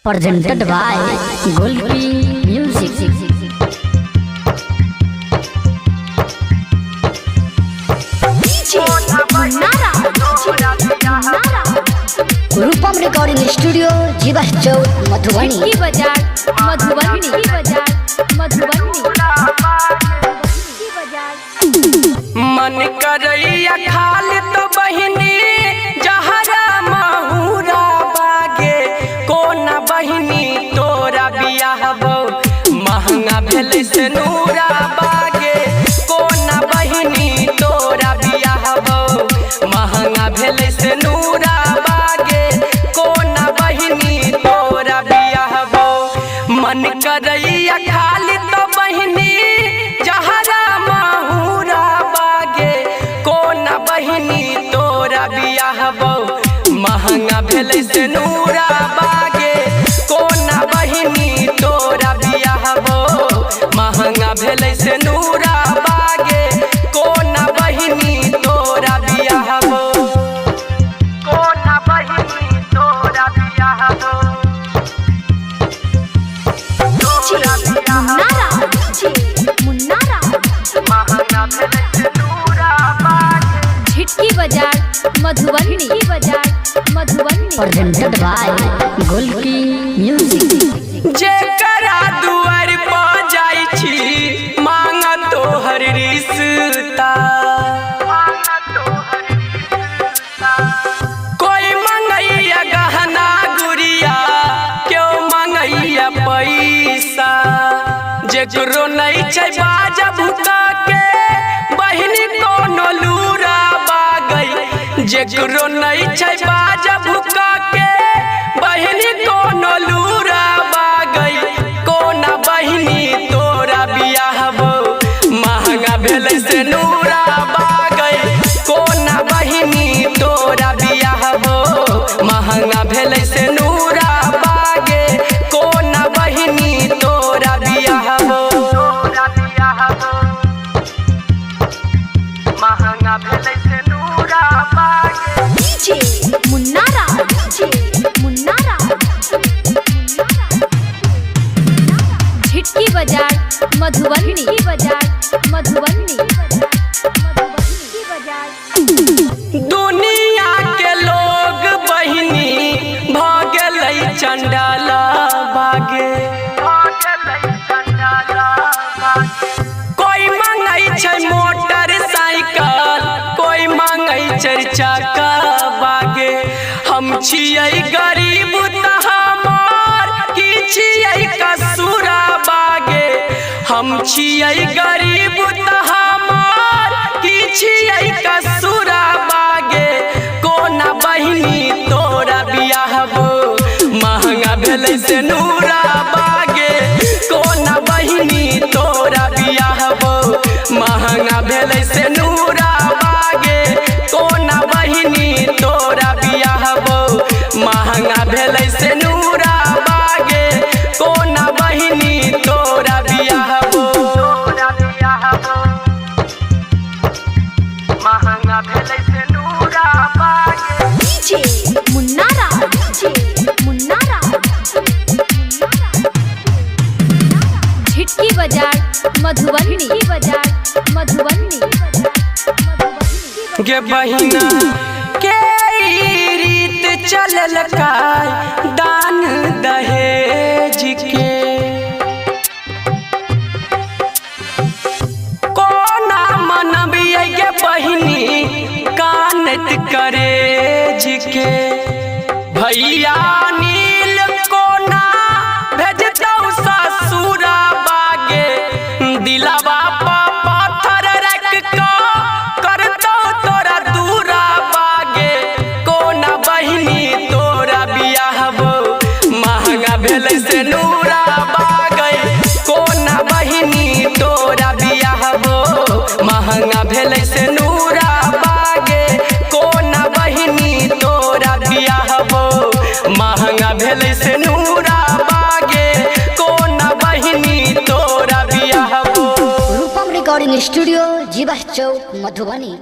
presented by Golpi Music. Rupam recording studio जीवा चौक मधुबनी मन करैया खाल तो बहिनी जहरा महुरा बागे कोना बहिनी तोरा बियाह बो महंगा भेले से नूरा बागे कोना बहिनी तोरा बियाह बो महंगा भेले से नूरा बागे कोना बहिनी तोरा बियाह बो मन करैया खाल तो बहिनी जहरा महुरा बागे कोना बहिनी तोरा बियाह बो महंगा भेले से नूरा बागे कोना बहिनी तोरा बियाह बो महंगा भेले से नूरा बागे कोना बहिनी तोरा बियाह बो कोना बहिनी तोरा बियाह बो तोरा बियाह महंगा भेले से नूरा बागे झिटकी बाजार Madhubani presented by Golpi Music. जेकरा दुआर पर जाई छी मांग तोहर रिश्ता कोई मंगैया गहना गुड़िया क्यों मंगैया पैसा जेकरो नहीं छै बाजा भूता के बहिनी कोनो लूरा बागई जेकरो नहीं छै बाजा भूका के बहिनी कोनो लूरा बागई कोना बहिनी तोरा बियाह बो महंगा भेले से नूरा बागई कोना बहिनी तोरा बियाह बो महंगा भेले से नूरा बागे कोना बहिनी तोरा बियाह बो तोरा बियाह बो महंगा भेले से नूरा बागे मुन्नारा झिटकी बाजार मधुबनी दुनिया के लोग बहिनी भागलै चंडाला बागे कोई मंगै छै मोटरसाइकिल कोई मंगै चारि चक्का बागे हम छियै गरीब त हमर की छियै कसूरा बागे हम छियै गरीब त हमर की छियै कसूरा बागे कोना बहिनी तोरा बियाह बो महंगा भेले से नूरा बागे कोना बहिनी तोरा बियाह बो महंगा भेले से नूरा बागे कोना बहिनी तोरा बियाह बो महंगा भेले से नूरा बागे कोना बहिनी तोरा बियाह बो तोरा बियाह बो महंगा भेले से नूरा बागे मुन्नारा झिटकी बाजार मधुबनी गे बहिना के ई रीत चलल काय दान दहेज के कोना मनबियै गे बहिनी कानत करेज के भैया नील कोना भेजतौ ससुरा बागे दिलवा पत्थर रख के करतौ तोरा दूरा बागे कोना बहिनी तोरा बियाह बो महंगा भेले से नूरा बागे कोना बहिनी तोरा बियाह बो महंगा भेले से नूरा बागे कोना बहिनी तोरा बियाह बो महंगा भेले से नूरा बागे कोना बहिनी तोरा बियाह बो रूपम रिकॉर्डिंग स्टूडियो जीवा चौक मधुबनी।